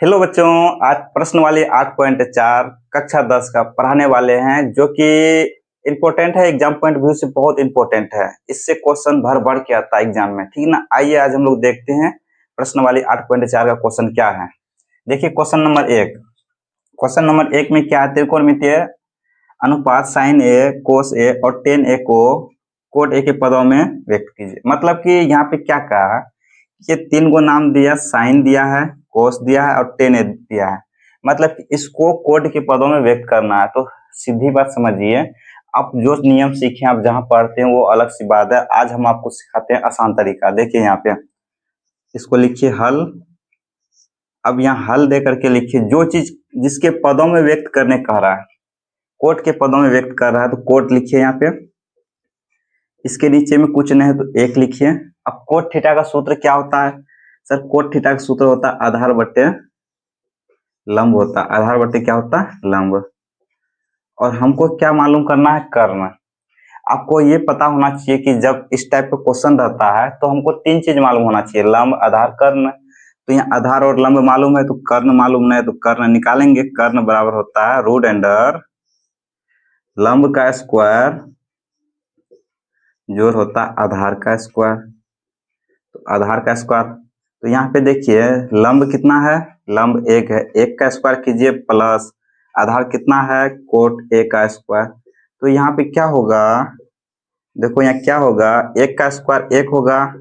Hello बच्चों, आज प्रश्न वाली 8.4 कक्षा 10 का पढ़ाने वाले हैं जो कि इम्पोर्टेंट है। एग्जाम पॉइंट व्यू से बहुत इम्पोर्टेंट है। इससे क्वेश्चन भर भर के आता है एग्जाम में, ठीक ना। आइए आज हम लोग देखते हैं प्रश्न वाली 8.4 का क्वेश्चन क्या है। देखिए क्वेश्चन नंबर एक में क्या है, त्रिकोणमितीय अनुपात साइन ए कोस ए और टेन ए को कोट ए के पदों में व्यक्त कीजिए। मतलब कि यहाँ पे क्या कहा, ये तीन गो नाम दिया, साइन दिया है, कोस दिया है और टेन ए दिया है। मतलब कि इसको कोड के पदों में व्यक्त करना है। तो सीधी बात समझिए, आप जो नियम सीखे आप जहां पढ़ते हैं वो अलग सी बात है। आज हम आपको सिखाते हैं आसान तरीका। देखिए यहाँ पे इसको लिखिए हल। अब यहाँ हल दे करके लिखिए जो चीज जिसके पदों में व्यक्त करने कह रहा है, कोट के पदों में व्यक्त कर रहा है, तो कोट लिखिए यहाँ पे। इसके नीचे में कुछ नहीं है तो एक लिखिए। अब कोट थीटा का सूत्र क्या होता है सर? कोट थीटा का सूत्र होता है आधार बटे लंब होता है। आधार बटे क्या होता है? लंब। और हमको क्या मालूम करना है? कर्ण। आपको ये पता होना चाहिए कि जब इस टाइप का क्वेश्चन रहता है तो हमको तीन चीज मालूम होना चाहिए, लंब, आधार, कर्ण। तो यहाँ आधार और लंब मालूम है तो कर्ण मालूम नहीं है, तो कर्ण निकालेंगे। कर्ण बराबर होता है रूट अंडर लंब का स्क्वायर जोड़ होता है आधार का स्क्वायर। तो आधार का स्क्वायर, तो यहाँ पे देखिए लंब कितना है? लंब एक है, एक का स्क्वायर कीजिए प्लस आधार कितना है? कोट ए का स्क्वायर। तो यहाँ पे क्या होगा, देखो यहाँ क्या होगा, एक का स्क्वायर एक होगा।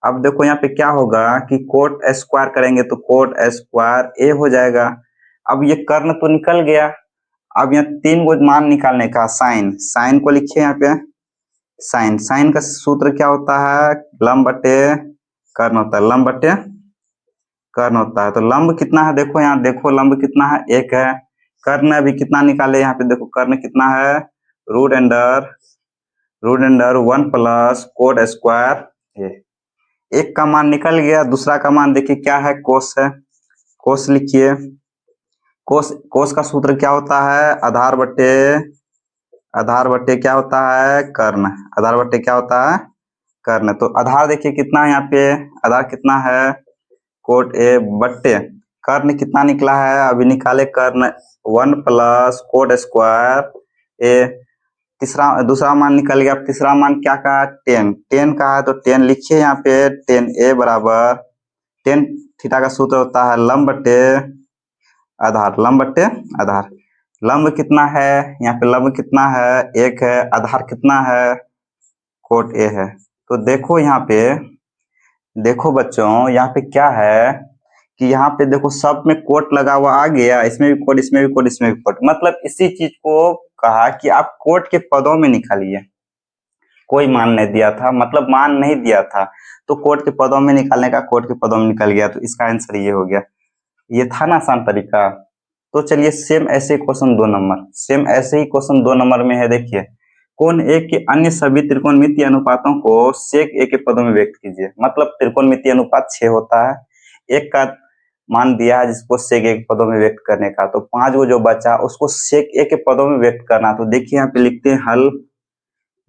अब देखो यहाँ पे क्या होगा कि कोट स्क्वायर करेंगे तो कोट स्क्वायर ए हो जाएगा। अब ये कर्ण तो निकल गया। अब यहाँ तीन गो मान निकालने का, साइन, साइन को लिखिए यहाँ पे। साइन, साइन का सूत्र क्या होता है? लंब बटे कर्ण होता है। लंब बटे कर्ण होता है। तो लंब कितना है? देखो यहाँ, देखो लंब कितना है? एक है। कर्ण अभी कितना निकाले? यहाँ पे देखो कर्ण कितना है? Root under 1 plus cot square A. एक का मान निकल गया। दूसरा का मान देखिए क्या है? कोस है। कोस लिखिए। कोस कोस का सूत्र क्या होता है? आधार बटे क्या होता है? कर्ण। आधार बटे क्या होता है? कर्ण। तो आधार देखिए कितना है यहाँ पे? आधार कितना है? कोट ए बट्टे कर्ण कितना निकला है? अभी निकाले कर्ण 1 प्लस कोट स्क्वायर ए। दूसरा मान निकल गया। तीसरा मान क्या कहा? 10। 10 का है तो 10 लिखिए यहाँ पे। 10 ए बराबर 10 थीटा का सूत्र होता है लंब बट्टे आधार। लंब बट्टे आधार। लंब कितना है? यहाँ पे लंब कितना है? एक है। आधार कितना है? कोट ए है। तो देखो यहाँ पे, देखो बच्चों यहाँ पे क्या है कि यहाँ पे देखो सब में कोट लगा हुआ आ गया। इसमें भी कोट, इसमें भी कोट, इसमें भी कोट। मतलब इसी चीज को कहा कि आप कोट के पदों में निकालिए। कोई मान नहीं दिया था, मतलब मान नहीं दिया था तो कोट के पदों में निकालने का, कोट के पदों में निकल गया। तो इसका आंसर ये हो गया। ये था ना आसान तरीका। तो चलिए सेम ऐसे क्वेश्चन 2 नंबर, सेम ऐसे ही क्वेश्चन 2 नंबर में है। देखिए कोण ए के अन्य सभी त्रिकोणमितीय अनुपातों को सेक ए के पदों में व्यक्त कीजिए। मतलब त्रिकोणमितीय अनुपात 6 होता है, एक का मान दिया है जिसको सेक ए के पदों में व्यक्त करने का। तो 5 गो जो बचा उसको सेक ए के पदों में व्यक्त करना। तो देखिए यहाँ पे लिखते हैं हल,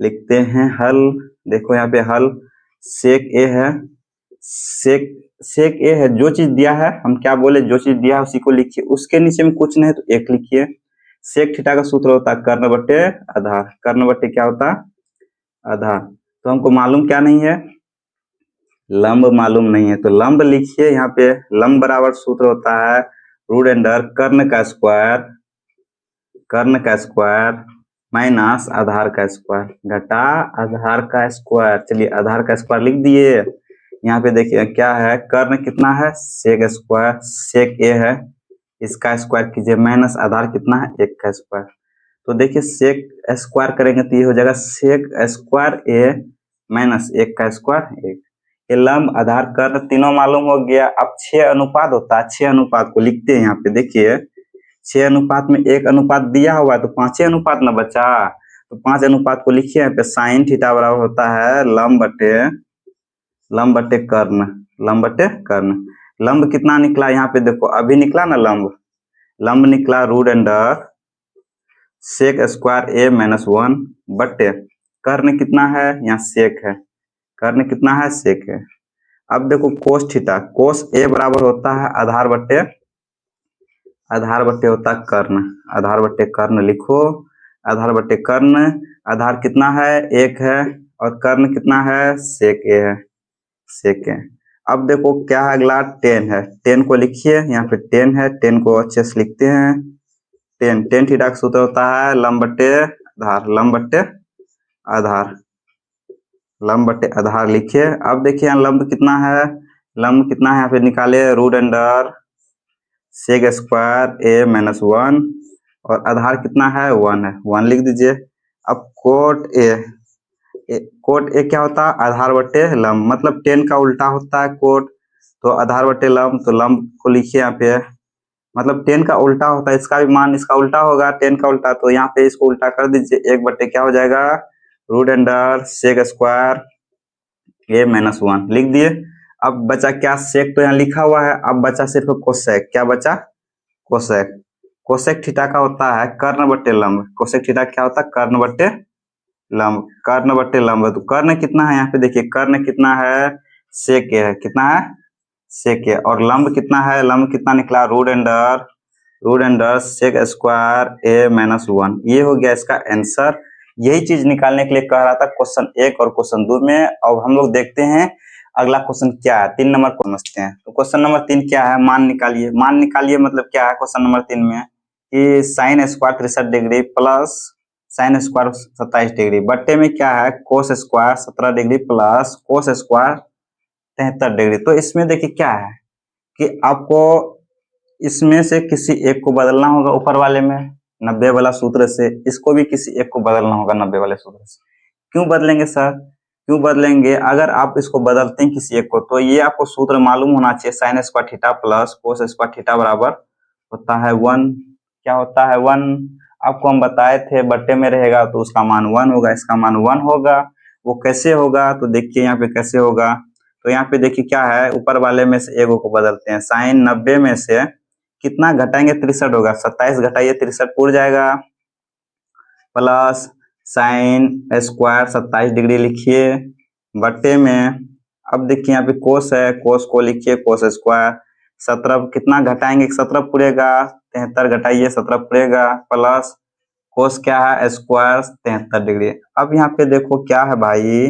लिखते हैं हल। देखो यहाँ पे हल सेक ए है, सेक ए है। जो चीज दिया है, हम क्या बोले, जो चीज दिया है उसी को लिखिए। उसके नीचे में कुछ नहीं तो एक लिखिए। सेक थीटा का सूत्र होता है कर्ण बटे आधार। कर्ण बटे क्या होता है? आधार। तो हमको मालूम क्या नहीं है? लंब मालूम नहीं है। तो लंब लिखिए यहाँ पे। लंब बराबर सूत्र होता है रूट अंडर कर्ण का स्क्वायर माइनस आधार का स्क्वायर घटा आधार का स्क्वायर। चलिए आधार का स्क्वायर लिख दिए। यहाँ पे देखिए क्या है? कर्ण कितना है? सेक स्क्वायर, सेक ए है, इसका स्क्वायर कीजिए माइनस आधार कितना है? एक का स्क्वायर। तो देखिए सेक स्क्वायर करेंगे तो ये हो जाएगा सेक स्क्वायर ए माइनस एक का स्क्वायर एक। ये लंब, आधार, कर्ण तीनों मालूम हो गया। अब 6 अनुपात होता है, 6 अनुपात को लिखते हैं यहाँ पे। देखिए 6 अनुपात में एक अनुपात दिया हुआ है तो 5 अनुपात न बचा। तो 5 अनुपात को लिखिए यहाँ पे। साइन थीटा बराबर होता है लंब बटे कर्ण। लंब बटे कर्ण। लंब कितना निकला यहाँ पे? देखो अभी निकला ना लंब। लंब निकला रूट अंडर सेक स्क्वायर ए माइनस 1 बटे कर्ण कितना है? यहाँ सेक है। कर्ण कितना है? सेक है। अब देखो कोस थीटा, कोस ए बराबर होता है आधार बटे आधार बट्टे होता कर्ण, आधार बट्टे कर्ण लिखो, आधार बट्टे कर्ण। आधार कितना है, 1 है, और कर्ण कितना है, sec a है, sec a। अब देखो क्या है अगला, 10 है, 10 को लिखिए, यहाँ पे 10 है, 10 को अच्छे से लिखते हैं। 10 थीटा का सूत्र होता है लंब बट्टे आधार, लंब बट्टे आधार, लंब बट्टे आधार लिखिए। अब देखिए यहाँ लंब कितना है, लंब कितना है यहाँ पे निकाले, root under sec square a minus 1, और आधार कितना है, 1 है, 1 लिख दीजिए। अब कोट ए क्या होता है, आधार बट्टे लंब, मतलब 10 का उल्टा होता है कोट, तो आधार बट्टे लंब, तो लंब को लिखिए यहाँ पे, मतलब 10 का उल्टा होता है, इसका भी मान इसका उल्टा होगा, 10 का उल्टा, तो यहाँ पे इसको उल्टा कर दीजिए, 1 बट्टे क्या हो जाएगा, root under sec square a minus 1 लिख दिए। अब बचा क्या, सेक तो यहाँ लिखा हुआ है, अब बचा सिर्फ कोसेक, क्या बचा, कोसेक। कोसेक थीटा का होता है कर्ण बट्टे लंब, कोसेक थीटा क्या होता है, कर्ण बट्टे लंब, कर्ण बट्टे लंब। तो कर्ण कितना है यहाँ पे देखिए, कर्ण कितना है, सेक a है, कितना है, सेक a, और लंब कितना है, लंब कितना निकला, root under sec square a minus 1, ये हो गया इसका आंसर। यही चीज निकालने के लिए कह रहा था क्वेश्चन 1 और क्वेश्चन 2 में। अब हम लोग देखते हैं अगला क्वेश्चन क्या है, 3 नंबर को समझते हैं। तो क्वेश्चन नंबर 3 क्या है, मान निकालिए, मान निकालिए मतलब क्या है क्वेश्चन नंबर 3 में, कि sine square 63 degree plus sine square 27 degree बट्टे में क्या है, cos square 17 degree plus cos square 73 degree. तो इसमें देखिए क्या है कि आपको इसमें से किसी एक को बदलना होगा, ऊपर वाले में 90 वाला सूत्र से, इसको भी किसी एक को बदलना होगा 90 वाले सूत्र से। क्यों बदलेंगे सर, क्यों बदलेंगे, अगर आप इसको बदलते हैं किसी एक को, तो ये आपको सूत्र मालूम होना चाहिए, sine square theta plus cos square theta बराबर होता है 1, क्या होता है 1, आपको हम बताए थे बट्टे में रहेगा तो उसका मान 1 होगा, इसका मान 1 होगा। वो कैसे होगा, तो देखिए यहाँ पे कैसे होगा, तो यहाँ पे देखिए क्या है, ऊपर वाले में से एगो को बदलते हैं, साइन 90 में से कितना घटाएंगे, 63 होगा, 27 घटाइए 63 पूर जाएगा, प्लस साइन स्क्वायर 27 डिग्री लिखिए बट्टे में। अब देखिए यहाँ पे कोस है, कोस को लिखिए कोस स्क्वायर, 17 कितना घटाएंगे, 17 पूरेगा, 73 घटाइए 17 पूरेगा, प्लस कोस क्या है, स्क्वायर 73 डिग्री। अब यहाँ पे देखो क्या है भाई,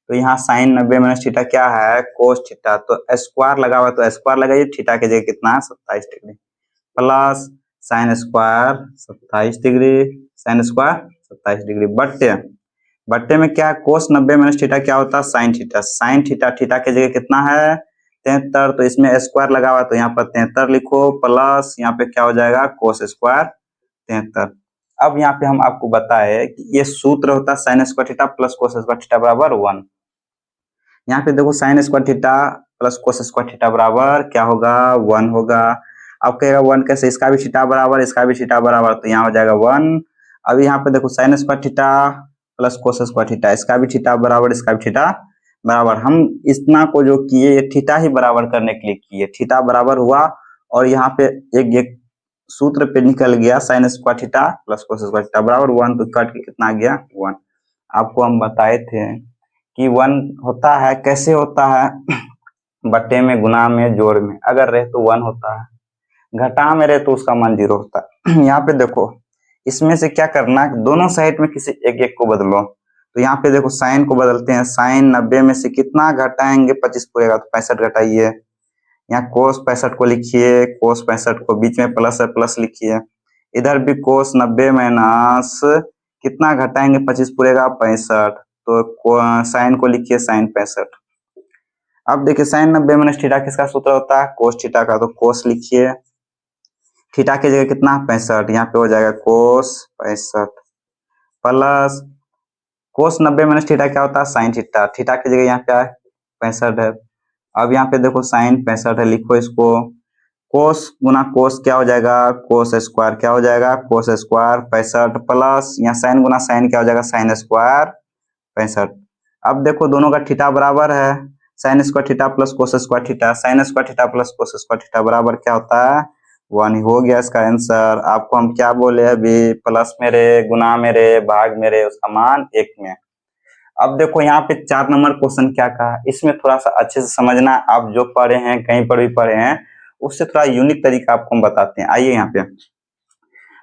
तो यहाँ साइन 90 माइनस थीटा क्या है, कोस थीटा, तो स्क्वायर लगा हुआ तो स्क्वायर लगाइए, थीटा की जगह कितना है 27 degree, plus sine square 27 degree, sine square 27 degree बट्टे, बट्टे में क्या, कोस 90 माइनस थीटा क्या होता है, sine theta, sine theta, theta की जगह कितना है 73, तो इसमें स्क्वायर लगा हुआ तो यहाँ पर 73 लिखो, प्लस यहाँ पे क्या हो जाएगा, कोस स्क्वायर 73। अब यहाँ पे हम आपको बताए कि ये सूत्र होता है sine square theta plus cos square theta बराबर 1। यहाँ पे देखो sine square theta plus cos square theta बराबर क्या होगा, 1 होगा। अब कहेगा 1 कैसे, इसका भी थीटा बराबर, इसका भी थीटा बराबर, तो यहाँ हो जाएगा 1। अब यहाँ पे देखो sine square theta plus cos square theta, इसका भी थीटा बराबर, इसका भी थीटा बराबर। हम इतना को जो किए ये थीटा ही बराबर करने के लिए किए, थीटा बराबर हुआ, और यहाँ पे एक सूत्र पे निकल गया sine square theta plus cos square theta बराबर 1, तो कट के कितना आ गया 1। आपको हम बताए थे कि 1 होता है, कैसे होता है, बट्टे में, गुना में, जोड़ में, अगर रहे तो 1 होता है, घटा में रहे तो उसका मान 0 होता है। यहाँ पे देखो इसमें से क्या करना है, दोनों साइड में किसी एक एक को बदलो। तो यहाँ पे देखो साइन को बदलते हैं, साइन 90 में से कितना घटाएंगे, 25 पूरेगा तो 65 घटाइए। यहाँ कोस 65 को लिखिए, कोस 65 को बीच में प्लस है, प्लस लिखिए। इधर भी कोस 90 माइनस कितना घटाएंगे, 25 पूरेगा 65, तो साइन को लिखिए साइन 65। अब देखिए साइन 90 माइनस थीटा किसका सूत्र होता है, कोस थीटा का, तो कोस लिखिए, थीटा की जगह कितना 65, यहाँ पे हो जाएगा कोस 65 प्लस कोस 90 माइनस थीटा क्या होता है, साइन थीटा, थीटा की जगह यहाँ क्या है 65 है। अब यहाँ पे देखो साइन 65 है, लिखो इसको, कोस गुना कोस क्या हो जाएगा, कोस स्क्वायर क्या हो जाएगा, कोस स्क्वायर 65 प्लस यहाँ साइन गुना साइन क्या हो जाएगा, साइन स्क्वायर 65। अब देखो दोनों का थीटा बराबर है, sine square theta plus cos square theta, sine square theta plus cos square theta बराबर क्या होता है 1। हो गया इसका आंसर। आपको हम क्या बोले अभी, प्लस में रहे, गुना में रहे, भाग में रहे, उसका मान 1 में। अब देखो यहाँ पे 4 नंबर क्वेश्चन क्या कहा, इसमें थोड़ा सा अच्छे से समझना, आप जो पढ़े हैं कहीं पर भी पढ़े हैं उससे थोड़ा यूनिक तरीका आपको हम बताते हैं। आइए यहाँ पे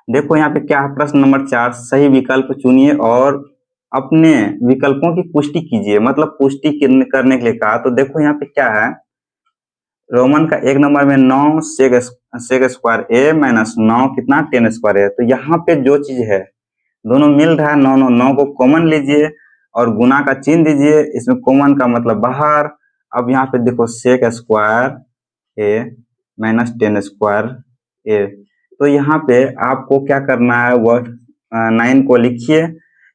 देखो, यहाँ पे क्या है, प्रश्न नंबर 4, सही विकल्प चुनिए और अपने विकल्पों की पुष्टि कीजिए। मतलब पुष्टि करने के लिए कहा, तो देखो यहाँ पे क्या है, रोमन का 1 नंबर में 9 सेक स्क्वायर ए माइनस 9 कितना 10 स्क्वायर है। तो यहाँ पे जो चीज है दोनों मिल रहा है, 9 9 9 को कॉमन लीजिए और गुना का चिन्ह दीजिए, इसमें कॉमन का मतलब बाहर। अब यहाँ पे देखो सेक स्क्वायर ए माइनस 10 स्क्वायर ए, तो यहाँ पे आपको क्या करना है, वह 9 को लिखिए,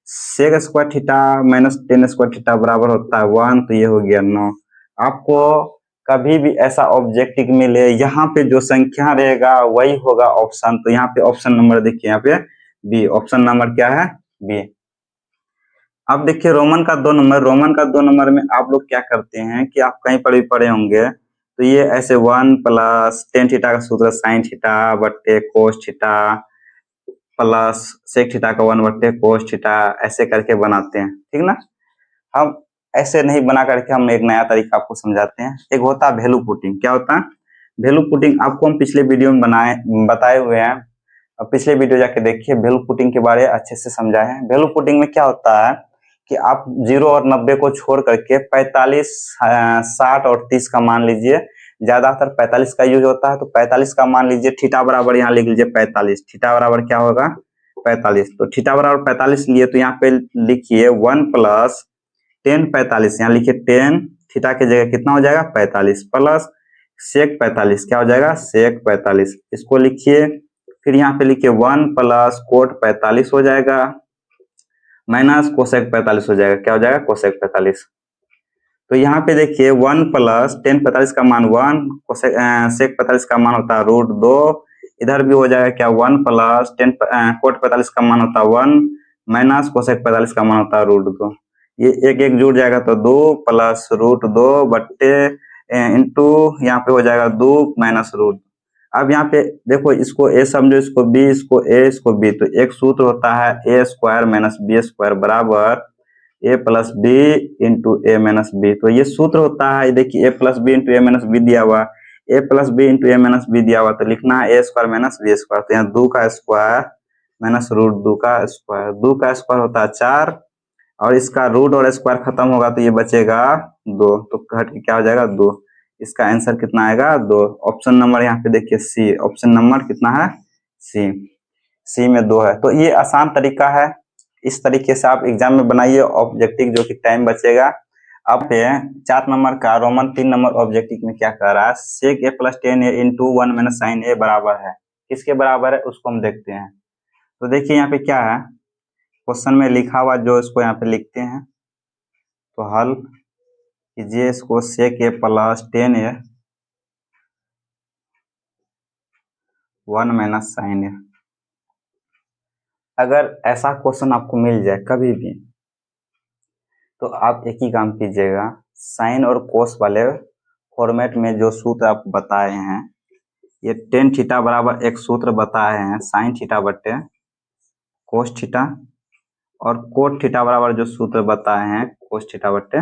sec square theta minus 10 square theta बराबर होता है 1, तो ये हो गया 9। आपको कभी भी ऐसा ऑब्जेक्टिव मिले, यहाँ पे जो संख्या रहेगा वही होगा ऑप्शन। तो यहाँ पे ऑप्शन नंबर देखिए, यहाँ पे बी, ऑप्शन नंबर क्या है, बी। अब देखिए रोमन का 2 नंबर, रोमन का 2 नंबर में आप लोग क्या करते हैं कि आप कहीं पर भी पढ़े होंगे, तो ये ऐसे 1 प्लस टेन थीटा का सूत्र साइन थीटा बट्टे cos theta plus sec theta का 1 बट्टे कोस थीटा ऐसे करके बनाते हैं, ठीक ना। हम ऐसे नहीं बना करके हम एक नया तरीका आपको समझाते हैं। एक होता है वैल्यू पुटिंग। क्या होता है वैल्यू पुटिंग, आपको हम पिछले वीडियो में बताए हुए हैं। अब पिछले वीडियो जाके देखिए, वैल्यू पुटिंग के बारे अच्छे से समझाए हैं। वैल्यू पुटिंग में क्या होता है कि आप 0 और 90 को छोड़ करके 45, 60 और 30 का मान लीजिए। ज्यादातर 45 का यूज होता है, तो 45 का मान लीजिए। थीटा बराबर यहाँ लिख लीजिए 45, थीटा बराबर क्या होगा 45। तो थीटा बराबर 45 लिए, तो यहाँ पे लिखिए 1 प्लस 10 45, यहाँ लिखिए 10, थीटा की जगह कितना हो जाएगा 45 प्लस सेक 45, क्या हो जाएगा सेक 45, इसको लिखिए। फिर यहाँ पे लिखिए 1 प्लस कोट 45 हो जाएगा माइनस कोसेक 45 हो जाएगा, क्या हो जाएगा कोसेक 45। तो यहाँ पे देखिए 1 प्लस 10 45 का मान 1, कोसेक सेक 45 का मान होता है √2। इधर भी हो जाएगा क्या 1 प्लस 10 कोट 45 का मान होता है 1 माइनस कोसेक 45 का मान होता है √2। ये एक एक जुड़ जाएगा तो 2 प्लस √2 बट्टे इंटू यहाँ पे हो जाएगा 2 माइनस √2। अब यहाँ पे देखो, इसको ए समझो, इसको बी, इसको ए, इसको बी। तो एक सूत्र होता है ए स्क्वायर माइनस बी स्क्वायर बराबर ए प्लस बी इंटू ए माइनस बी। तो ये सूत्र होता है, देखिए ए प्लस बी इंटू ए माइनस बी दिया हुआ, ए प्लस बी इंटू ए माइनस बी दिया हुआ, तो लिखना है ए स्क्वायर माइनस बी स्क्वायर। तो यहाँ 2 का स्क्वायर माइनस √2 का स्क्वायर, 2 का स्क्वायर होता है 4 और इसका रूट और स्क्वायर खत्म होगा तो ये बचेगा 2, तो घट के क्या हो जाएगा 2। इसका आंसर कितना आएगा 2। ऑप्शन नंबर यहाँ पे देखिए सी, ऑप्शन नंबर कितना है सी, सी में 2 है। तो ये आसान तरीका है, इस तरीके से आप एग्जाम में बनाइए ऑब्जेक्टिव, जो कि टाइम बचेगा। अब 4 नंबर का रोमन 3 नंबर ऑब्जेक्टिव में क्या कह रहा है, सेक ए प्लस 10 ए इंटू 1 माइनस साइन ए बराबर है, किसके बराबर है उसको हम देखते हैं। तो देखिए यहाँ पे क्या है, क्वेश्चन में लिखा हुआ जो इसको यहाँ पे लिखते हैं, तो हल कीजिए इसको, सेक ए प्लस 10 ए 1 माइनस साइन ए। अगर ऐसा क्वेश्चन आपको मिल जाए कभी भी, तो आप एक ही काम कीजिएगा, साइन और कोस वाले फॉर्मेट में जो सूत्र आप बताए हैं, ये टेन थीटा बराबर एक सूत्र बताए हैं साइन थीटा बट्टे कोस थीटा, और कोट थीटा बराबर जो सूत्र बताए हैं कोस थीटा बट्टे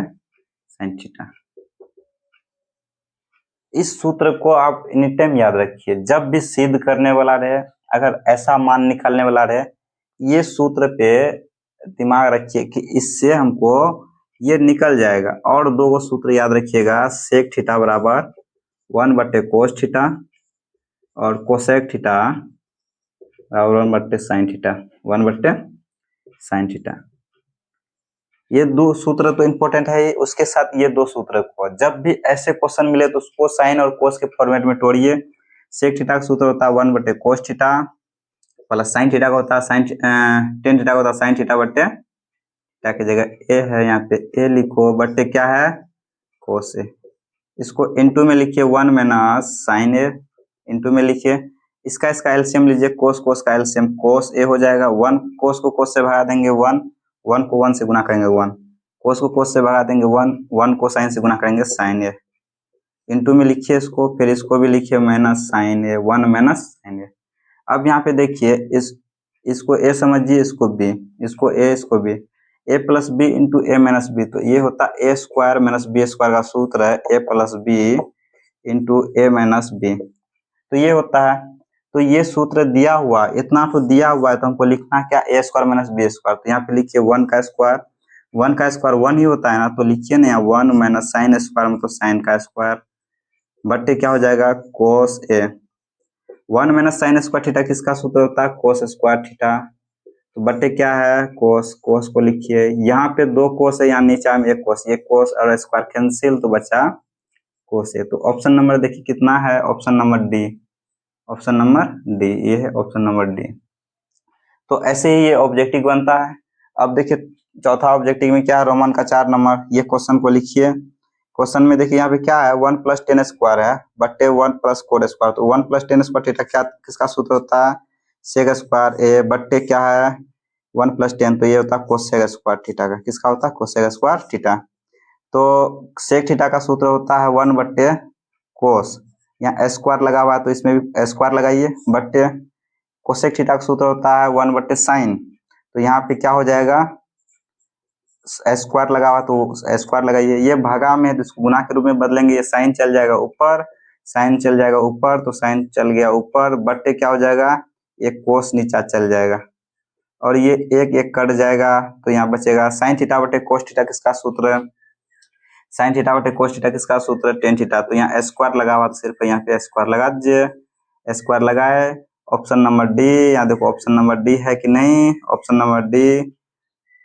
साइन थीटा। इस सूत्र को आप एनी टाइम याद रखिए, जब भी सिद्ध करने वाला रहे, अगर ऐसा मान निकालने वाला रहे, ये सूत्र पे दिमाग रखिए कि इससे हमको ये निकल जाएगा। और 2 सूत्र याद रखिएगा, सेक थीटा बराबर 1 बट्टे कोस थीटा और कोसेक थीटा बराबर 1 बट्टे साइन थीटा, 1 बट्टे साइन थीटा। ये 2 सूत्र तो इंपॉर्टेंट है, उसके साथ ये 2 सूत्र को जब भी ऐसे क्वेश्चन मिले तो उसको साइन और कोस के फॉर्मेट में तोड़िए। सेक थीटा का सूत्र होता है 1 बट्टे cos theta plus sine theta का होता है साइन टेन थीटा का होता है साइन थीटा बट्टे, क्या की जगह ए है यहाँ पे ए लिखो, बट्टे क्या है कोस ए। इसको इनटू में लिखिए 1 माइनस साइन ए, इनटू में लिखिए इसका एलसीएम लीजिए, कोस कोस का एलसीएम कोस ए हो जाएगा 1, कोस को कोस से भगा देंगे 1, 1 को 1 से गुना करेंगे 1, कोस को कोस से भगा देंगे 1, 1 को साइन से गुना करेंगे साइन ए, इनटू में लिखिए इसको, फिर इसको भी लिखिए माइनस साइन ए, 1 माइनस साइन ए। अब यहाँ पे देखिए इसको ए समझिए, इसको बी, इसको ए, इसको बी, ए प्लस बी इंटू ए माइनस बी। तो ये होता ए स्क्वायर माइनस बी स्क्वायर का सूत्र है, ए प्लस बी इंटू ए माइनस बी। तो ये होता है। तो ये सूत्र दिया हुआ, इतना तो दिया हुआ है, तो हमको लिखना क्या, ए स्क्वायर माइनस बी स्क्वायर। तो यहाँ पे लिखिए 1 का स्क्वायर, 1 का स्क्वायर 1 ही होता है ना, तो लिखिए ना 1 माइनस साइन स्क्वायर मतलब साइन का स्क्वायर बट्टे क्या हो जाएगा कोस ए। 1 माइनस साइन स्क्वायर थीटा किसका सूत्र होता है, कोस स्क्वायर थीटा। तो बट्टे क्या है कोस, कोस को लिखिए, यहाँ पे 2 कोस है, यहाँ नीचे में 1 कोस, ये कोस और स्क्वायर कैंसिल तो बचा कोस ए। तो ऑप्शन नंबर देखिए कितना है, option number D, option number D, ये है ऑप्शन नंबर डी। तो ऐसे ही ये ऑब्जेक्टिव बनता है। अब देखिए चौथा ऑब्जेक्टिव में क्या है, रोमन का 4 नंबर, ये क्वेश्चन को लिखिए। क्वेश्चन में देखिए यहाँ पे क्या है, 1 प्लस टेन स्क्वायर है बट्टे 1 प्लस कोड स्क्वायर। तो 1 प्लस टेन स्क्वायर थीटा क्या किसका सूत्र होता है, सेक स्क्वायर ए बट्टे क्या है 1 प्लस 10, तो ये होता है कोसेक स्क्वायर थीटा का, किसका होता है कोसेक स्क्वायर थीटा। तो सेक थीटा का सूत्र होता है 1 बट्टे कोस, यहाँ स्क्वायर लगा हुआ है तो इसमें भी स्क्वायर लगाइए, बट्टे कोसेक थीटा का सूत्र होता है 1 बट्टे साइन। तो यहाँ पे क्या हो जाएगा स्क्वायर लगा हुआ तो स्क्वायर लगाइए, ये भागा में तो इसको गुना के रूप में बदलेंगे, ये साइन चल जाएगा ऊपर, साइन चल जाएगा ऊपर, तो साइन चल गया ऊपर, बट्टे क्या हो जाएगा एक कोस नीचा चल जाएगा, और ये एक एक कट जाएगा, तो यहाँ बचेगा साइन थीटा बटे कोस थीटा किसका सूत्र, साइन थीटा बटे कोस थीटा किसका सूत्र टेन थीटा। तो यहाँ स्क्वायर लगा हुआ तो सिर्फ यहाँ पे स्क्वायर लगा दीजिए, स्क्वायर लगाए, ऑप्शन नंबर डी, यहाँ देखो ऑप्शन नंबर डी है कि नहीं, option number D,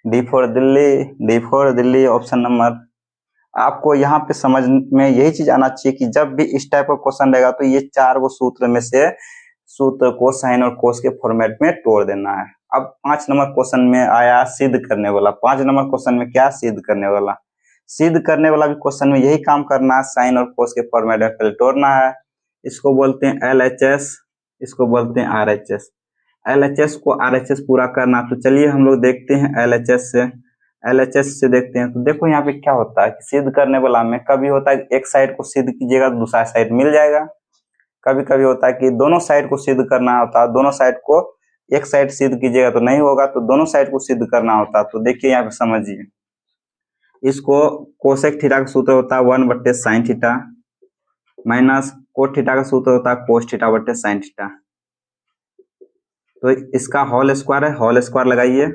D for Delhi, D for Delhi option number. आपको यहाँ पे समझ में यही चीज आना चाहिए कि जब भी इस टाइप का क्वेश्चन रहेगा तो ये 4 गो सूत्र में से सूत्र को साइन और कोस के फॉर्मेट में तोड़ देना है। अब 5 नंबर क्वेश्चन में आया सिद्ध करने वाला, 5 नंबर क्वेश्चन में क्या सिद्ध करने वाला, सिद्ध करने वाला भी क्वेश्चन में यही काम करना है, साइन और कोस के फॉर्मेट में पहले तोड़ना है। इसको बोलते हैं LHS, इसको बोलते हैं RHS, LHS को RHS पूरा करना। तो चलिए हम लोग देखते हैं LHS से देखते हैं। तो देखो यहाँ पे क्या होता है कि सिद्ध करने वाला में कभी होता है एक साइड को सिद्ध कीजिएगा तो दूसरा साइड मिल जाएगा, कभी कभी होता है कि दोनों साइड को सिद्ध करना होता है, दोनों साइड को एक साइड सिद्ध कीजिएगा तो नहीं होगा, तो दोनों साइड को सिद्ध करना होता है। तो देखिए यहाँ पे समझिए, इसको कोसेक थीटा का सूत्र होता है 1 बट्टे sine theta minus cot theta का सूत्र होता है कोस थीटा बट्टे साइन थीटा। तो इसका होल स्क्वायर है, होल स्क्वायर लगाइए,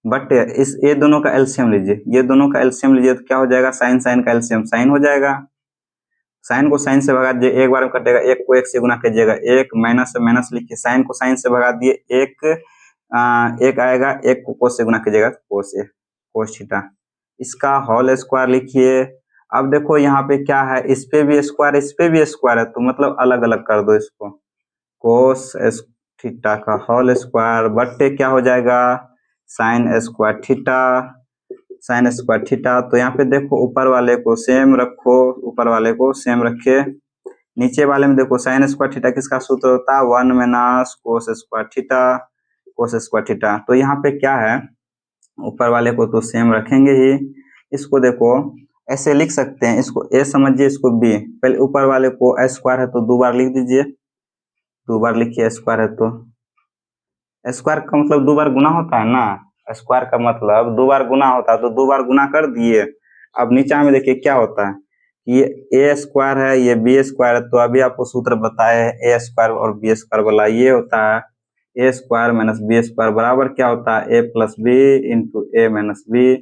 बट इस ये दोनों का एलसीएम लीजिए, ये दोनों का एलसीएम लीजिए तो क्या हो जाएगा साइन साइन का एलसीएम साइन हो जाएगा, साइन को साइन से भगा दीजिए, एक बार में कटेगा, एक को एक से गुना कीजिएगा, एक माइनस से माइनस लिखिए, साइन को साइन से भगा दिए, एक आएगा, एक को कोस से गुना कीजिएगा कोस ए कोस थीटा, इसका होल स्क्वायर लिखिए। अब देखो यहाँ पे क्या है, इस पे भी स्क्वायर इस पे भी स्क्वायर है, तो मतलब अलग अलग कर दो इसको, कोस थीटा का होल स्क्वायर बट्टे क्या हो जाएगा sine square theta, sine square theta. तो यहाँ पे देखो ऊपर वाले को सेम रखो, ऊपर वाले को सेम रखे, नीचे वाले में देखो साइन स्क्वायर थीटा किसका सूत्र होता है 1 minus cos square theta, cos square theta. तो यहाँ पे क्या है ऊपर वाले को तो सेम रखेंगे ही, इसको देखो ऐसे लिख सकते हैं, इसको ए समझिए, इसको बी, पहले ऊपर वाले को स्क्वायर है तो 2 बार लिख दीजिए, 2 बार लिखिए, स्क्वायर है तो स्क्वायर का मतलब 2 बार गुना होता है ना, स्क्वायर का मतलब 2 बार गुना होता है, तो 2 बार गुना कर दिए। अब नीचे में देखिए क्या होता है, ये ए स्क्वायर है, ये बी स्क्वायर है, तो अभी आपको सूत्र बताया है ए स्क्वायर और बी स्क्वायर वाला, ये होता है ए स्क्वायर माइनस बी स्क्वायर बराबर क्या होता है ए प्लस बी इंटू ए माइनस बी।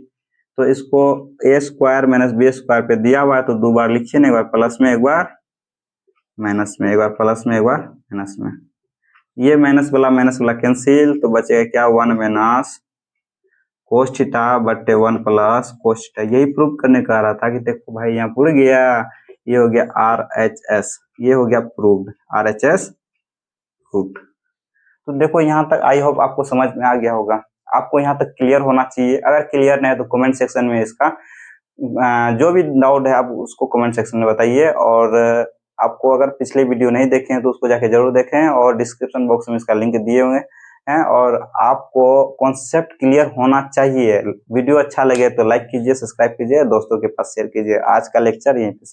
तो इसको ए स्क्वायर माइनस बी स्क्वायर पे दिया हुआ है तो 2 बार लिखिए ना, एक बार प्लस में एक बार माइनस में, एक बार प्लस में एक बार माइनस में, ये माइनस वाला कैंसिल, तो बचेगा क्या 1 माइनस कोस थीटा बट्टे 1 प्लस कोस थीटा। यही प्रूव करने का रहा था कि देखो भाई यहाँ पूरा गया, ये हो गया RHS, ये हो गया प्रूव्ड, RHS प्रूव्ड। तो देखो यहाँ तक आई होप आपको समझ में आ गया होगा, आपको यहाँ तक क्लियर होना चाहिए, अगर क्लियर नहीं है तो कमेंट सेक्शन में इसका जो भी डाउट है आप उसको कमेंट सेक्शन में बताइए, और आपको अगर पिछले वीडियो नहीं देखे हैं तो उसको जाके जरूर देखें, और डिस्क्रिप्शन बॉक्स में इसका लिंक दिए हुए हैं। और आपको कॉन्सेप्ट क्लियर होना चाहिए, वीडियो अच्छा लगे तो लाइक कीजिए, सब्सक्राइब कीजिए, दोस्तों के पास शेयर कीजिए। आज का लेक्चर यहीं पे